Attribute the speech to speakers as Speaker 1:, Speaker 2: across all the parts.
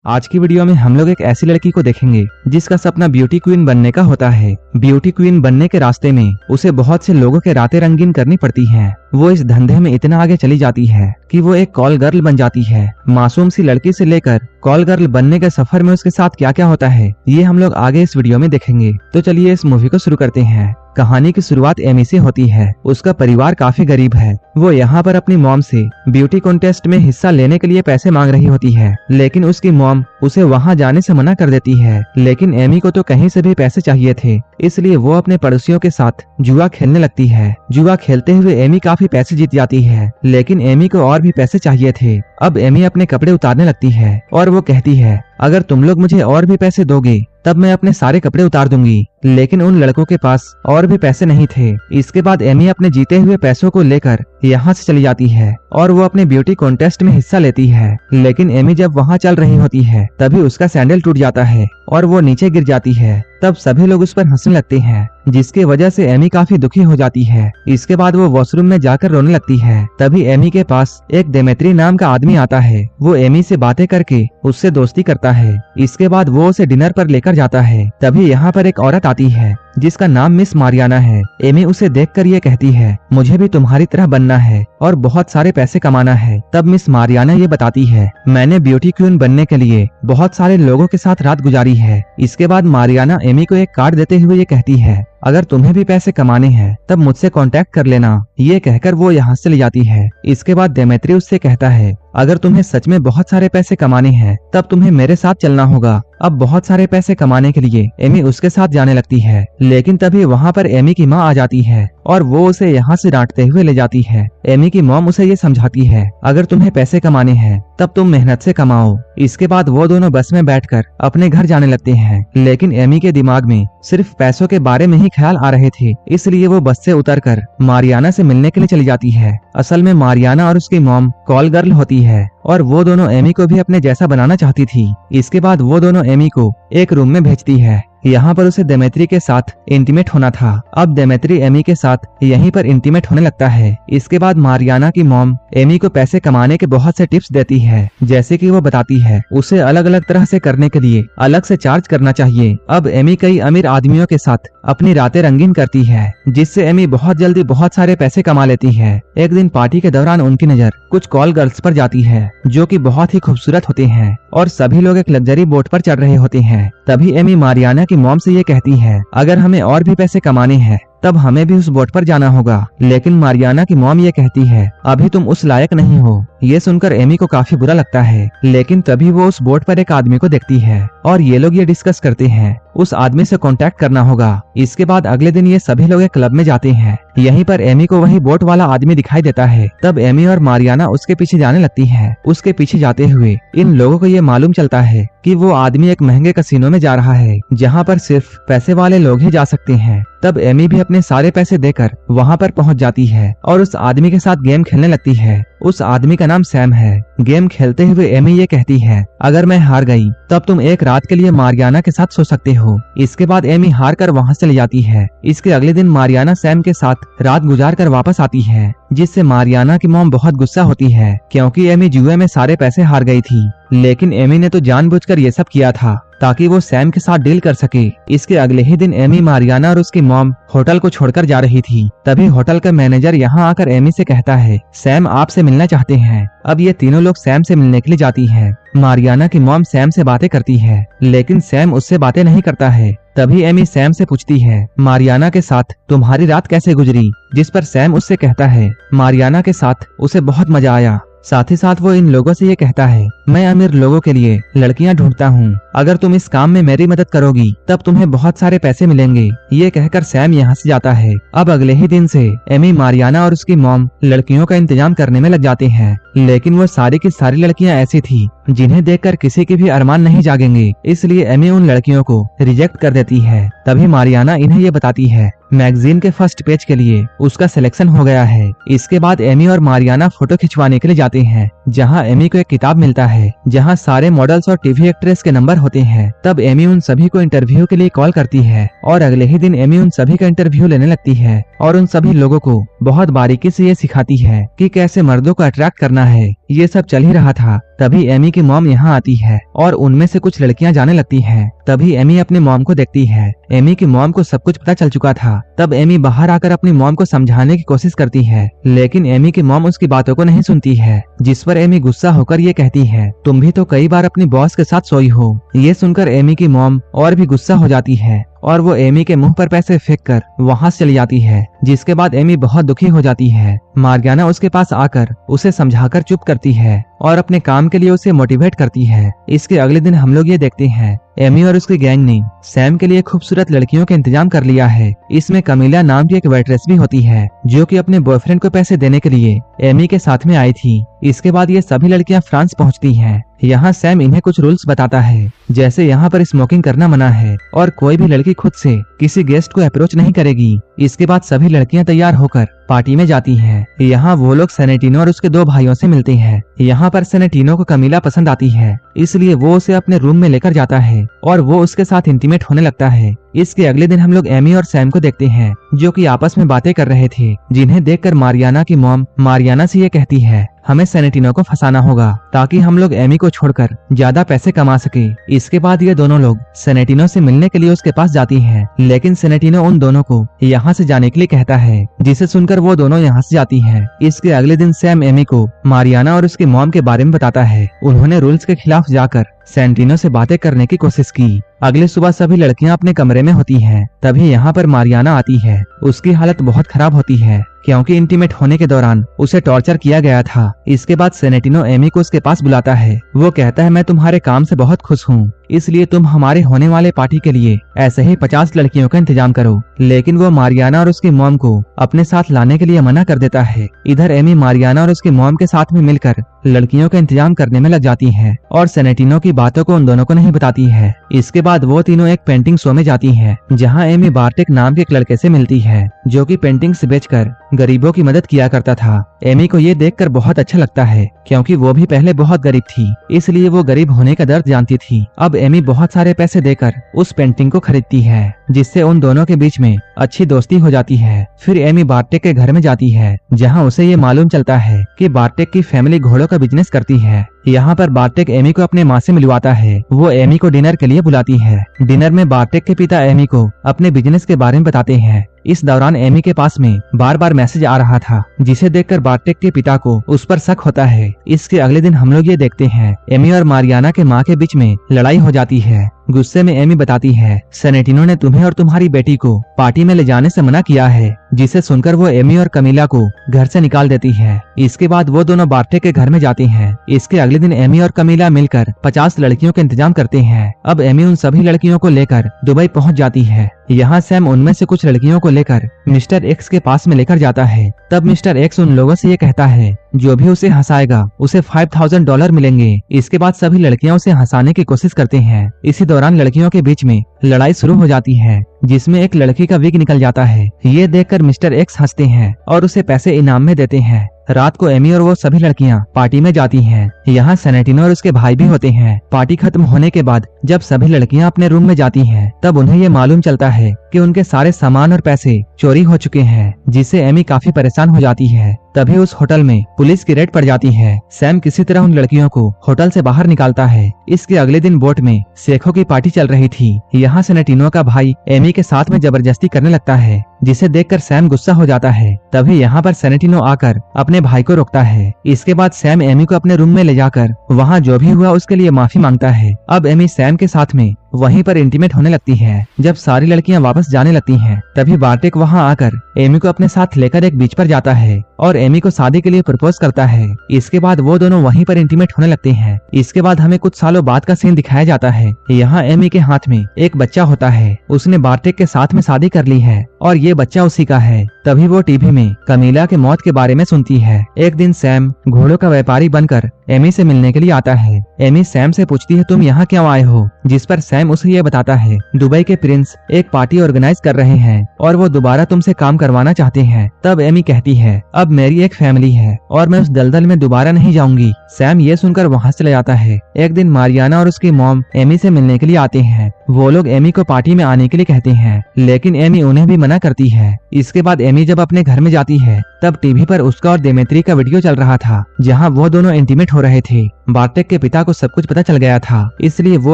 Speaker 1: आज की वीडियो में हम लोग एक ऐसी लड़की को देखेंगे जिसका सपना ब्यूटी क्वीन बनने का होता है। ब्यूटी क्वीन बनने के रास्ते में उसे बहुत से लोगों के रातें रंगीन करनी पड़ती हैं। वो इस धंधे में इतना आगे चली जाती है कि वो एक कॉल गर्ल बन जाती है। मासूम सी लड़की से लेकर कॉल गर्ल बनने के सफर में उसके साथ क्या क्या होता है ये हम लोग आगे इस वीडियो में देखेंगे। तो चलिए इस मूवी को शुरू करते हैं। कहानी की शुरुआत एमी से होती है। उसका परिवार काफी गरीब है। वो यहाँ पर अपनी मॉम से ब्यूटी कॉन्टेस्ट में हिस्सा लेने के लिए पैसे मांग रही होती है, लेकिन उसकी मॉम उसे वहाँ जाने से मना कर देती है। लेकिन एमी को तो कहीं से भी पैसे चाहिए थे, इसलिए वो अपने पड़ोसियों के साथ जुआ खेलने लगती है। जुआ खेलते हुए एमी काफी पैसे जीत जाती है, लेकिन एमी को और भी पैसे चाहिए थे। अब एमी अपने कपड़े उतारने लगती है और वो कहती है, अगर तुम लोग मुझे और भी पैसे दोगे तब मैं अपने सारे कपड़े उतार दूंगी। लेकिन उन लड़कों के पास और भी पैसे नहीं थे। इसके बाद एमी अपने जीते हुए पैसों को लेकर यहाँ से चली जाती है और वो अपने ब्यूटी कॉन्टेस्ट में हिस्सा लेती है। लेकिन एमी जब वहाँ चल रही होती है तभी उसका सैंडल टूट जाता है और वो नीचे गिर जाती है। तब सभी लोग उस पर हंसने लगते हैं, जिसकी वजह से एमी काफी दुखी हो जाती है। इसके बाद वो वॉशरूम में जाकर रोने लगती है। तभी एमी के पास एक देमेत्री नाम का आदमी आता है। वो एमी से बातें करके उससे दोस्ती करता है। इसके बाद वो उसे डिनर पर लेकर जाता है। तभी यहाँ पर एक औरत आती है जिसका नाम मिस मारियाना है। एमी उसे देखकर ये कहती है, मुझे भी तुम्हारी तरह बनना है और बहुत सारे पैसे कमाना है। तब मिस मारियाना ये बताती है, मैंने ब्यूटी क्वीन बनने के लिए बहुत सारे लोगों के साथ रात गुजारी है। इसके बाद मारियाना एमी को एक कार्ड देते हुए ये कहती है, अगर तुम्हें भी पैसे कमाने हैं तब मुझसे कांटेक्ट कर लेना। ये कहकर वो यहाँ से ले जाती है। इसके बाद देमेत्री उससे कहता है, अगर तुम्हें सच में बहुत सारे पैसे कमाने हैं तब तुम्हें मेरे साथ चलना होगा। अब बहुत सारे पैसे कमाने के लिए एमी उसके साथ जाने लगती है, लेकिन तभी वहाँ पर एमी की माँ आ जाती है और वो उसे यहाँ से डांटते हुए ले जाती है। एमी की मॉम उसे ये समझाती है, अगर तुम्हें पैसे कमाने हैं तब तुम मेहनत से कमाओ। इसके बाद वो दोनों बस में बैठकर अपने घर जाने लगते हैं, लेकिन एमी के दिमाग में सिर्फ पैसों के बारे में ही ख्याल आ रहे थे, इसलिए वो बस से उतरकर मारियाना से मिलने के लिए चली जाती है। असल में मारियाना और उसकी मॉम कॉल गर्ल होती है और वो दोनों एमी को भी अपने जैसा बनाना चाहती थी। इसके बाद वो दोनों एमी को एक रूम में भेजती है। यहाँ पर उसे देमेत्री के साथ इंटीमेट होना था। अब देमेत्री एमी के साथ यहीं पर इंटीमेट होने लगता है। इसके बाद मारियाना की मॉम एमी को पैसे कमाने के बहुत से टिप्स देती है, जैसे कि वो बताती है उसे अलग अलग तरह से करने के लिए अलग से चार्ज करना चाहिए। अब एमी कई अमीर आदमियों के साथ अपनी रातें रंगीन करती है, जिससे एमी बहुत जल्दी बहुत सारे पैसे कमा लेती है। एक दिन पार्टी के दौरान उनकी नजर कुछ कॉल गर्ल्स पर जाती है जो कि बहुत ही खूबसूरत होते हैं और सभी लोग एक लग्जरी बोट पर चढ़ रहे होते हैं। तभी एमी मारियाना की मॉम से ये कहती है, अगर हमें और भी पैसे कमाने हैं तब हमें भी उस बोट पर जाना होगा। लेकिन मारियाना की मॉम ये कहती है, अभी तुम उस लायक नहीं हो। ये सुनकर एमी को काफी बुरा लगता है, लेकिन तभी वो उस बोट पर एक आदमी को देखती है और ये लोग ये डिस्कस करते हैं उस आदमी से कांटेक्ट करना होगा। इसके बाद अगले दिन ये सभी लोग एक क्लब में जाते हैं। यहीं पर एमी को वही बोट वाला आदमी दिखाई देता है। तब एमी और मारियाना उसके पीछे जाने लगती है। उसके पीछे जाते हुए इन लोगों को ये मालूम चलता है कि वो आदमी एक महंगे कसिनो में जा रहा है, जहाँ पर सिर्फ पैसे वाले लोग ही जा सकते हैं। तब एमी भी अपने सारे पैसे देकर वहाँ पर पहुँच जाती है और उस आदमी के साथ गेम खेलने लगती है। उस आदमी का नाम सैम है। गेम खेलते हुए एमी ये कहती है, अगर मैं हार गई तब तुम एक रात के लिए मारियाना के साथ सो सकते हो। इसके बाद एमी हार कर वहाँ से ले जाती है। इसके अगले दिन मारियाना सैम के साथ रात गुजार कर वापस आती है, जिससे मारियाना की मॉम बहुत गुस्सा होती है क्योंकि एमी जुए में सारे पैसे हार गई थी। लेकिन एमी ने तो जानबूझकर ये सब किया था ताकि वो सैम के साथ डील कर सके। इसके अगले ही दिन एमी, मारियाना और उसकी मॉम होटल को छोड़कर जा रही थी। तभी होटल का मैनेजर यहाँ आकर एमी से कहता है, सैम आपसे मिलना चाहते हैं। अब ये तीनों लोग सैम से मिलने के लिए जाती है। मारियाना की मॉम सैम से बातें करती है, लेकिन सैम उससे बातें नहीं करता है। तभी एमी सैम से पूछती है, मारियाना के साथ तुम्हारी रात कैसे गुजरी? जिस पर सैम उससे कहता है, मारियाना के साथ उसे बहुत मजा आया। साथ ही साथ वो इन लोगों से ये कहता है, मैं अमीर लोगों के लिए लड़कियां ढूंढता हूँ। अगर तुम इस काम में मेरी मदद करोगी तब तुम्हें बहुत सारे पैसे मिलेंगे। ये कहकर सैम यहाँ से जाता है। अब अगले ही दिन से एमी, मारियाना और उसकी मॉम लड़कियों का इंतजाम करने में लग जाते हैं, लेकिन वो सारी की सारी लड़कियां ऐसी थी जिन्हें देखकर किसी के भी अरमान नहीं जागेंगे। इसलिए एमी उन लड़कियों को रिजेक्ट कर देती है। तभी मारियाना इन्हें ये बताती है, मैगजीन के फर्स्ट पेज के लिए उसका सिलेक्शन हो गया है। इसके बाद एमी और मारियाना फोटो खिंचवाने के लिए जाते हैं, जहां एमी को एक किताब मिलता है जहां सारे मॉडल्स और टीवी एक्ट्रेस के नंबर होते हैं। तब एमी उन सभी को इंटरव्यू के लिए कॉल करती है और अगले ही दिन एमी उन सभी का इंटरव्यू लेने लगती है और उन सभी लोगों को बहुत बारीकी से ये सिखाती है कि कैसे मर्दों को अट्रैक्ट करना है। ये सब चल ही रहा था, तभी एमी की मॉम यहाँ आती है और उनमें से कुछ लड़कियां जाने लगती हैं। तभी एमी अपनी मॉम को देखती है। एमी की मॉम को सब कुछ पता चल चुका था। तब एमी बाहर आकर अपनी मॉम को समझाने की कोशिश करती है, लेकिन एमी की मॉम उसकी बातों को नहीं सुनती है, जिस पर एमी गुस्सा होकर ये कहती है, तुम भी तो कई बार अपनी बॉस के साथ सोई हो। ये सुनकर एमी की मॉम और भी गुस्सा हो जाती है और वो एमी के मुंह पर पैसे फेंक कर वहाँ से चली जाती है, जिसके बाद एमी बहुत दुखी हो जाती है। मार्गियाना उसके पास आकर उसे समझाकर चुप करती है और अपने काम के लिए उसे मोटिवेट करती है। इसके अगले दिन हम लोग ये देखते हैं एमी और उसकी गैंग ने सैम के लिए खूबसूरत लड़कियों का इंतजाम कर लिया है। इसमें कमीला नाम की एक वेट्रेस भी होती है, जो कि अपने बॉयफ्रेंड को पैसे देने के लिए एमी के साथ में आई थी। इसके बाद ये सभी लड़कियां फ्रांस पहुंचती हैं। यहाँ सैम इन्हें कुछ रूल्स बताता है, जैसे यहाँ पर स्मोकिंग करना मना है और कोई भी लड़की खुद से किसी गेस्ट को अप्रोच नहीं करेगी। इसके बाद सभी लड़कियां तैयार होकर पार्टी में जाती हैं। यहाँ वो लोग सेनेटिनो और उसके 2 भाइयों से मिलते हैं। यहाँ पर सेनेटिनो को कमीला पसंद आती है, इसलिए वो उसे अपने रूम में लेकर जाता है और वो उसके साथ इंटीमेट होने लगता है। इसके अगले दिन हम लोग एमी और सैम को देखते हैं, जो कि आपस में बातें कर रहे थे, जिन्हें देखकर मारियाना की मॉम मारियाना से ये कहती है, हमें सेनेटिनो को फंसाना होगा ताकि हम लोग एमी को छोड़कर ज्यादा पैसे कमा सके। इसके बाद ये दोनों लोग सेनेटिनो से मिलने के लिए उसके पास जाती हैं, लेकिन सेनेटिनो उन दोनों को यहाँ से जाने के लिए कहता है, जिसे सुनकर वो दोनों यहाँ से जाती हैं। इसके अगले दिन सैम एमी को मारियाना और उसकी मॉम के बारे में बताता है। उन्होंने रूल्स के खिलाफ जाकर सेनेटिनो से बातें करने की कोशिश की। अगले सुबह सभी लड़कियां अपने कमरे में होती हैं। तभी यहाँ पर मारियाना आती है। उसकी हालत बहुत खराब होती है, क्योंकि इंटीमेट होने के दौरान उसे टॉर्चर किया गया था। इसके बाद सेनेटिनो एमी को उसके पास बुलाता है। वो कहता है, मैं तुम्हारे काम से बहुत खुश हूँ, इसलिए तुम हमारे होने वाले पार्टी के लिए ऐसे ही 50 लड़कियों का इंतजाम करो। लेकिन वो मारियाना और उसकी मॉम को अपने साथ लाने के लिए मना कर देता है। इधर एमी मारियाना और उसकी मॉम के साथ में मिलकर लड़कियों का इंतजाम करने में लग जाती है और सेनेटिनो की बातों को उन दोनों को नहीं बताती है। इसके बाद वो तीनों एक पेंटिंग शो में जाती हैं, जहां एमी बार्टेक नाम के एक लड़के से मिलती है, जो कि पेंटिंग्स बेचकर गरीबों की मदद किया करता था। एमी को ये देखकर बहुत अच्छा लगता है, क्योंकि वो भी पहले बहुत गरीब थी, इसलिए वो गरीब होने का दर्द जानती थी। अब एमी बहुत सारे पैसे देकर उस पेंटिंग को खरीदती है, जिससे उन दोनों के बीच में अच्छी दोस्ती हो जाती है। फिर एमी बार्टेक के घर में जाती है, जहां उसे ये मालूम चलता है कि बार्टेक की फैमिली घोड़ों का बिजनेस करती है। यहाँ पर बार्टेक एमी को अपने माँ से मिलवाता है। वो एमी को डिनर के लिए बुलाती है। डिनर में बार्टेक के पिता एमी को अपने बिजनेस के बारे में बताते हैं। इस दौरान एमी के पास में बार बार मैसेज आ रहा था, जिसे देखकर बार्टेक के पिता को उस पर शक होता है। इसके अगले दिन हम लोग ये देखते हैं एमी और मारियाना के माँ के बीच में लड़ाई हो जाती है। गुस्से में एमी बताती है, सेनेटिनो ने तुम्हें और तुम्हारी बेटी को पार्टी में ले जाने से मना किया है, जिसे सुनकर वो एमी और कमीला को घर से निकाल देती है। इसके बाद वो दोनों बार्टेक के घर में जाती हैं। इसके अगले दिन एमी और कमीला मिलकर 50 लड़कियों का इंतजाम करते हैं। अब एमी उन सभी लड़कियों को लेकर दुबई पहुंच जाती है। यहाँ सैम उनमें से कुछ लड़कियों को लेकर मिस्टर एक्स के पास में लेकर जाता है। तब मिस्टर एक्स उन लोगों से ये कहता है, जो भी उसे हंसाएगा उसे $5000 मिलेंगे। इसके बाद सभी लड़कियां उसे हंसाने की कोशिश करते हैं। इसी दौरान लड़कियों के बीच में लड़ाई शुरू हो जाती है, जिसमें एक लड़की का विग निकल जाता है। ये देखकर मिस्टर एक्स हंसते हैं और उसे पैसे इनाम में देते हैं। रात को एमी और वो सभी लड़कियां पार्टी में जाती हैं। यहाँ सेनेटिनो और उसके भाई भी होते हैं। पार्टी खत्म होने के बाद जब सभी लड़कियां अपने रूम में जाती हैं, तब उन्हें ये मालूम चलता है कि उनके सारे सामान और पैसे चोरी हो चुके हैं, जिससे एमी काफी परेशान हो जाती है। तभी उस होटल में पुलिस की रेड पड़ जाती है। सैम किसी तरह उन लड़कियों को होटल से बाहर निकालता है। इसके अगले दिन बोट में सेखों की पार्टी चल रही थी। यहाँ सेनेटिनो का भाई एमी के साथ में जबरदस्ती करने लगता है, जिसे देखकर सैम गुस्सा हो जाता है। तभी यहाँ पर सेनेटिनो आकर अपने भाई को रोकता है। इसके बाद सैम एमी को अपने रूम में ले जाकर वहाँ जो भी हुआ उसके लिए माफी मांगता है। अब एमी सैम के साथ में वहीं पर इंटीमेट होने लगती है। जब सारी लड़कियां वापस जाने लगती हैं, तभी बार्टेक वहां आकर एमी को अपने साथ लेकर एक बीच पर जाता है और एमी को शादी के लिए प्रपोज करता है। इसके बाद वो दोनों वहीं पर इंटीमेट होने लगते हैं। इसके बाद हमें कुछ सालों बाद का सीन दिखाया जाता है। यहाँ एमी के हाथ में एक बच्चा होता है। उसने बार्टेक के साथ में शादी कर ली है और ये बच्चा उसी का है। तभी वो टीवी में कमीला के मौत के बारे में सुनती है। एक दिन सैम घोड़ों का व्यापारी बनकर एमी से मिलने के लिए आता है। एमी सैम से पूछती है तुम यहाँ क्यों आए हो, जिस पर सैम उसे ये बताता है दुबई के प्रिंस एक पार्टी ऑर्गेनाइज कर रहे हैं और वो दोबारा तुमसे काम करवाना चाहते हैं। तब एमी कहती है अब मेरी एक फैमिली है और मैं उस दलदल में दोबारा नहीं जाऊंगी। सैम ये सुनकर वहाँ चले जाता है। एक दिन मारियाना और उसकी मॉम एमी से मिलने के लिए आते हैं। वो लोग एमी को पार्टी में आने के लिए कहते हैं, लेकिन एमी उन्हें भी मना करती है। इसके बाद एमी जब अपने घर में जाती है तब टीवी पर उसका और देमेत्री का वीडियो चल रहा था, जहां वो दोनों इंटीमेट हो रहे थे। बार्टेक के पिता को सब कुछ पता चल गया था, इसलिए वो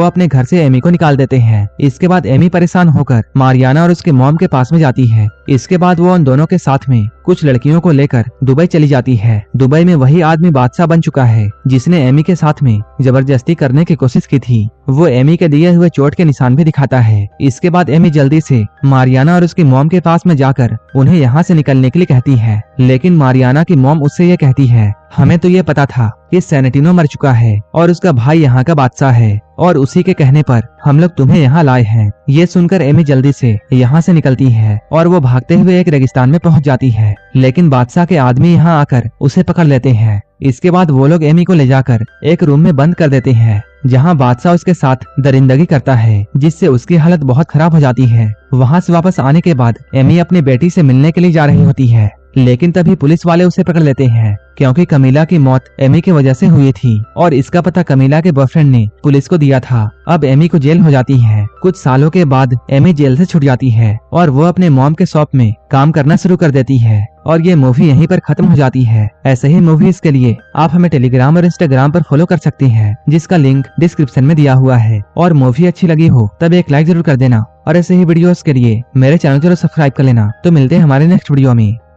Speaker 1: अपने घर से एमी को निकाल देते हैं। इसके बाद एमी परेशान होकर मारियाना और उसके मॉम के पास में जाती है। इसके बाद वो उन दोनों के साथ में कुछ लड़कियों को लेकर दुबई चली जाती है। दुबई में वही आदमी बादशाह बन चुका है जिसने एमी के साथ में जबरदस्ती करने की कोशिश की थी। वो एमी के दिए हुए चोट के निशान भी दिखाता है। इसके बाद एमी जल्दी से मारियाना और उसकी मॉम के पास में जाकर उन्हें यहाँ से निकलने के लिए कहती है, लेकिन मारियाना की मॉम उससे ये कहती है हमें तो ये पता था कि सेनेटिनो मर चुका है और उसका भाई यहाँ का बादशाह है और उसी के कहने पर हम लोग तुम्हें यहाँ लाए हैं। ये सुनकर एमी जल्दी से यहाँ से निकलती है और वो भागते हुए एक रेगिस्तान में पहुँच जाती है, लेकिन बादशाह के आदमी यहाँ आकर उसे पकड़ लेते हैं। इसके बाद वो लोग एमी को ले जाकर एक रूम में बंद कर देते हैं, जहां बादशाह उसके साथ दरिंदगी करता है, जिससे उसकी हालत बहुत खराब हो जाती है। वहां से वापस आने के बाद एमी अपनी बेटी से मिलने के लिए जा रही होती है, लेकिन तभी पुलिस वाले उसे पकड़ लेते हैं, क्योंकि कमीला की मौत एमी की वजह से हुई थी और इसका पता कमीला के बॉयफ्रेंड ने पुलिस को दिया था। अब एमी को जेल हो जाती है। कुछ सालों के बाद एमी जेल से छूट जाती है और वो अपने मॉम के शॉप में काम करना शुरू कर देती है और ये मूवी यहीं पर खत्म हो जाती है। ऐसे ही मूवीज के लिए आप हमें टेलीग्राम और इंस्टाग्राम पर फॉलो कर सकते हैं, जिसका लिंक डिस्क्रिप्शन में दिया हुआ है। और मूवी अच्छी लगी हो तब एक लाइक जरूर कर देना और ऐसे ही वीडियोस के लिए मेरे चैनल जरूर सब्सक्राइब कर लेना। तो मिलते हैं हमारे नेक्स्ट वीडियो में।